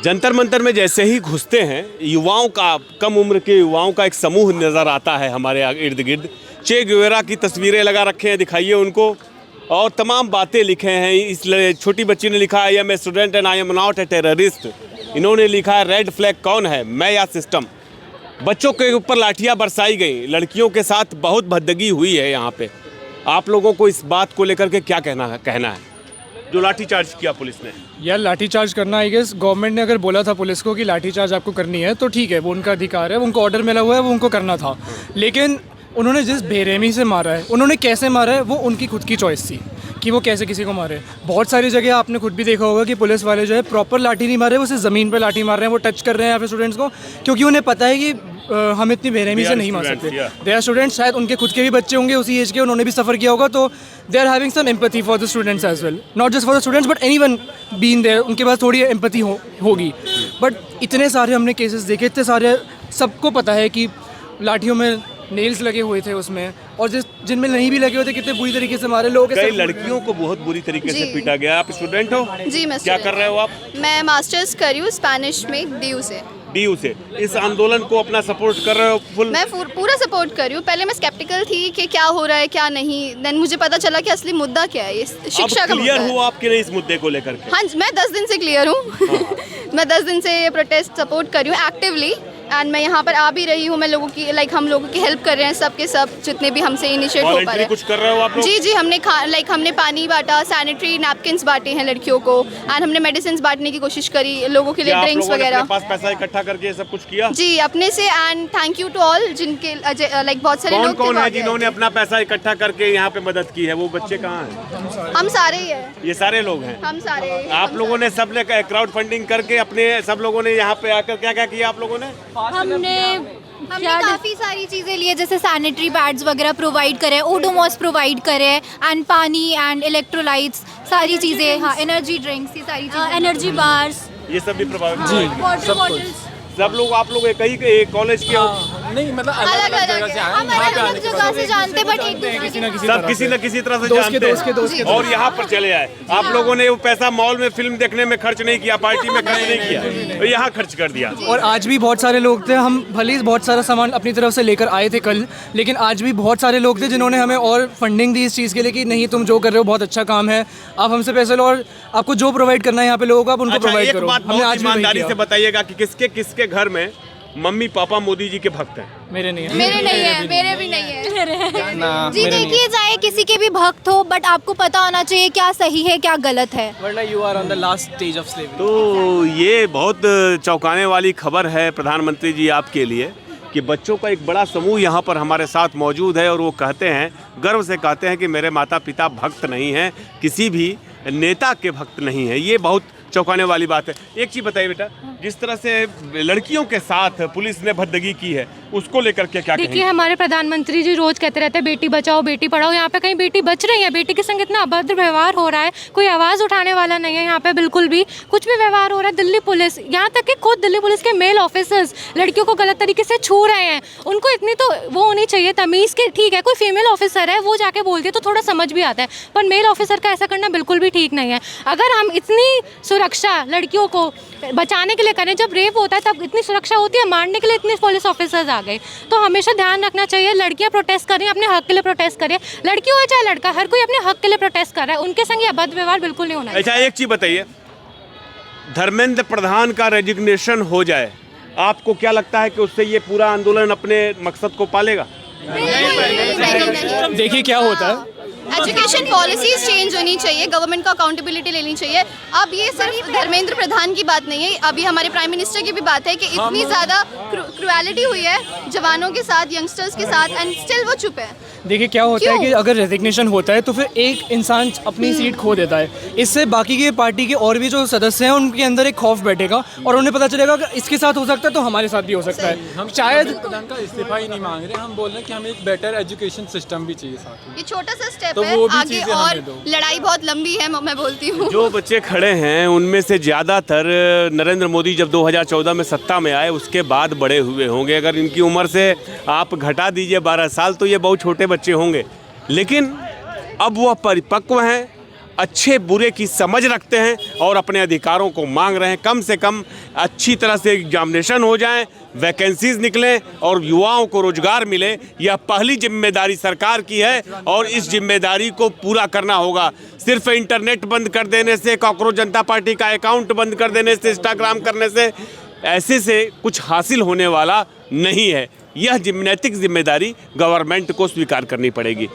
जंतर मंतर में जैसे ही घुसते हैं, युवाओं का, कम उम्र के युवाओं का एक समूह नज़र आता है हमारे इर्द गिर्द। चे गुवेरा की तस्वीरें लगा रखे हैं, दिखाइए उनको, और तमाम बातें लिखे हैं। इस छोटी बच्ची ने लिखा है, I am a student and I am not a terrorist. इन्होंने लिखा है, रेड फ्लैग कौन है, मैं या सिस्टम। बच्चों के ऊपर लाठियाँ बरसाई गई, लड़कियों के साथ बहुत भद्दगी हुई है यहाँ पे। आप लोगों को इस बात को लेकर के क्या कहना है जो लाठीचार्ज किया पुलिस ने? यार लाठीचार्ज करना, आई गेस गवर्नमेंट ने अगर बोला था पुलिस को कि लाठीचार्ज आपको करनी है तो ठीक है, वो उनका अधिकार है, वो उनको ऑर्डर मिला हुआ है, वो उनको करना था। लेकिन उन्होंने जिस बेरहमी से मारा है, उन्होंने कैसे मारा है, वो उनकी खुद की चॉइस थी कि वो कैसे किसी को मारे। बहुत सारी जगह आपने खुद भी देखा होगा कि पुलिस वाले जो है प्रॉपर लाठी नहीं मार रहे, वो सिर्फ ज़मीन पर लाठी मार रहे हैं, वो टच कर रहे हैं यहाँ पे स्टूडेंट्स को, क्योंकि उन्हें पता है कि हम इतनी बेरहमी से नहीं मार सकते। दे आर स्टूडेंट्स, शायद उनके खुद के भी बच्चे होंगे उसी एज के, उन्होंने भी सफ़र किया होगा, तो they are having some empathy for the students as well, not just for the students but anyone being there, उनके पास थोड़ी एम्पैथी होगी। बट इतने सारे हमने केसेस देखे, इतने सारे, सबको पता है कि लाठियों में नेल्स लगे हुए थे उसमें, और जिनमें नहीं भी लगे हुए थे कितने बुरी तरीके से मारे लोग। कई लड़कियों को बहुत बुरी तरीके से पीटा गया। आप स्टूडेंट हो? जी, मैं क्या कर रहे हो आप? मैं मास्टर्स कर रही हूँ स्पेनिश में, DU से। इस आंदोलन को अपना सपोर्ट कर रहे हो फुल? मैं पूरा सपोर्ट कर रही हूँ। पहले मैं स्केप्टिकल थी कि क्या हो रहा है क्या नहीं, देन मुझे पता चला कि असली मुद्दा क्या है, ये शिक्षा का मुद्दा है। क्लियर हो आपके लिए इस मुद्दे को लेकर के? हाँ, मैं 10 दिन से क्लियर हूँ। मैं 10 दिन से ये प्रोटेस्ट सपोर्ट कर रही हूँ एक्टिवली, एंड मैं यहाँ पर आ भी रही हूँ। मैं लोगों की हम लोगों की हेल्प कर रहे हैं, सब के सब जितने भी हमसे इनिशिएट हो पा रहे हैं। कुछ कर रहे हो आप लोग? जी, हमने पानी बांटा, सैनिटरी नैपकिन्स बांटे हैं लड़कियों को, एंड हमने मेडिसिन बांटने की कोशिश करी लोगों के लिए, ड्रिंक्स वगैरह। पास पैसा इकट्ठा करके सब कुछ किया? जी, अपने से, and thank you to all जिनके बहुत सारे लोग कौन है जिन्होंने अपना पैसा इकट्ठा करके यहाँ पे मदद की है? वो बच्चे कहाँ हैं? हम सारे ही हैं। ये सारे लोग हैं? हम सारे। आप लोगों ने सब ने क्राउड फंडिंग करके अपने सब लोगों ने यहाँ पे आकर क्या क्या किया आप लोगों ने? हमने काफ़ी सारी चीज़ें लिए, जैसे सैनिटरी पैड्स वगैरह प्रोवाइड करे, ओडोमॉस प्रोवाइड करे, एंड पानी एंड इलेक्ट्रोलाइट्स, सारी चीज़ें, हाँ, एनर्जी ड्रिंक्स, ये सारी चीज़ें, एनर्जी बार्स, ये सब भी प्रोवाइड? जी, वाटर बॉटल्स। सब लोग आप लोग एक ही कॉलेज के? नहीं, मतलब अलग अलग जगह से आए, हम अलग जगह से जानते, बट एक दूसरे किसी न किसी तरह से जानते हैं और यहाँ पर चले आए। आप लोगों ने वो पैसा मॉल में फिल्म देखने में खर्च नहीं किया, पार्टी में खर्च नहीं किया, तो यहाँ खर्च कर दिया। और आज भी बहुत सारे लोग थे, हम भले ही बहुत सारा सामान अपनी तरफ से लेकर आए थे कल, लेकिन आज भी बहुत सारे लोग थे जिन्होंने हमें और फंडिंग दी इस चीज़ के लिए कि नहीं, तुम जो कर रहे हो बहुत अच्छा काम है, आप हमसे पैसे लो और आपको जो प्रोवाइड करना है यहाँ पे लोगों को आप उनको प्रोवाइड करो। हमने आज ईमानदारी से बताइएगा कि किसके किसके घर में मम्मी पापा मोदी जी के भक्त हैं? मेरे नहीं है। मेरे भी नहीं है। जी, देखिए, चाहे किसी के भी भक्त हो, बट आपको पता होना चाहिए क्या सही है क्या गलत है, वरना you are on the last stage of slavery. तो ये बहुत चौंकाने वाली खबर है प्रधानमंत्री जी आपके लिए कि बच्चों का एक बड़ा समूह यहाँ पर हमारे साथ मौजूद है, और वो कहते हैं, गर्व से कहते हैं कि मेरे माता पिता भक्त नहीं हैं, किसी भी नेता के भक्त नहीं है। ये बहुत चौंकाने वाली बात है। एक चीज़ बताइए बेटा, जिस तरह से लड़कियों के साथ पुलिस ने भद्दगी की है, उसको लेकर के क्या देखिए, हमारे प्रधानमंत्री जी रोज कहते रहते हैं बेटी बचाओ बेटी पढ़ाओ। यहाँ पे कहीं बेटी बच रही है? बेटी के संग इतना अभद्र व्यवहार हो रहा है, कोई आवाज़ उठाने वाला नहीं है यहाँ पे, बिल्कुल भी कुछ भी व्यवहार हो रहा है। दिल्ली पुलिस, यहाँ तक कि खुद दिल्ली पुलिस के मेल ऑफिसर्स लड़कियों को गलत तरीके से छू रहे हैं। उनको इतनी तो वो होनी चाहिए तमीज़ के, ठीक है कोई फीमेल ऑफिसर है वो जाके बोलती है तो थोड़ा समझ भी आता है, पर मेल ऑफिसर का ऐसा करना बिल्कुल भी ठीक नहीं है। अगर हम इतनी सुरक्षा लड़कियों को बचाने के लिए करें, जब रेप होता है तब इतनी सुरक्षा होती है, मारने के लिए इतने पुलिस ऑफिसर्स आ गए, तो हमेशा ध्यान रखना चाहिए। लड़कियां प्रोटेस्ट कर रही हैं, अपने हक के लिए प्रोटेस्ट करें, लड़की हो चाहे लड़का, हर कोई अपने हक के लिए प्रोटेस्ट कर रहा है, उनके संग ये अभद्र व्यवहार बिल्कुल नहीं होना। अच्छा, एक चीज़ बताइए, धर्मेंद्र प्रधान का रेजिग्नेशन हो जाए, आपको क्या लगता है कि उससे ये पूरा आंदोलन अपने मकसद को पालेगा? देखिए क्या होता है, एजुकेशन पॉलिसीज चेंज होनी चाहिए, गवर्नमेंट को अकाउंटेबिलिटी लेनी चाहिए। अब ये सिर्फ धर्मेंद्र प्रधान की बात नहीं है, अभी हमारे प्राइम मिनिस्टर की भी बात है कि इतनी ज़्यादा क्रुएलिटी हुई है जवानों के साथ, यंगस्टर्स के साथ, एंड स्टिल वो चुप है। देखिए क्या होता है कि अगर रेजिग्नेशन होता है तो फिर एक इंसान अपनी सीट खो देता है, इससे बाकी के पार्टी के और भी जो सदस्य हैं उनके अंदर एक खौफ बैठेगा और उन्हें पता चलेगा कि इसके साथ हो सकता है तो हमारे साथ भी हो सकता है। हम शायद प्रधान का इस्तीफा ही नहीं मांग रहे, हम बोल रहे हैं कि हमें एक बेटर एजुकेशन सिस्टम भी चाहिए साथ में। ये छोटा सा स्टेप तो है, वो भी आगे चीज़ें और हमें दो। लड़ाई बहुत लंबी है, मैं बोलती हूँ। जो बच्चे खड़े हैं उनमें से ज़्यादातर नरेंद्र मोदी जब 2014 में सत्ता में आए उसके बाद बड़े हुए होंगे। अगर इनकी उम्र से आप घटा दीजिए 12 साल तो ये बहुत छोटे बच्चे होंगे, लेकिन अब वह परिपक्व हैं, अच्छे बुरे की समझ रखते हैं और अपने अधिकारों को मांग रहे हैं। कम से कम अच्छी तरह से एग्जामिनेशन हो जाएं, वैकेंसीज निकलें और युवाओं को रोजगार मिले। यह पहली जिम्मेदारी सरकार की है और इस जिम्मेदारी को पूरा करना होगा। सिर्फ इंटरनेट बंद कर देने से, कॉकरोच जनता पार्टी का अकाउंट बंद कर देने से, इंस्टाग्राम करने से, ऐसे से कुछ हासिल होने वाला नहीं है। यह नैतिक जिम्मेदारी गवर्नमेंट को स्वीकार करनी पड़ेगी।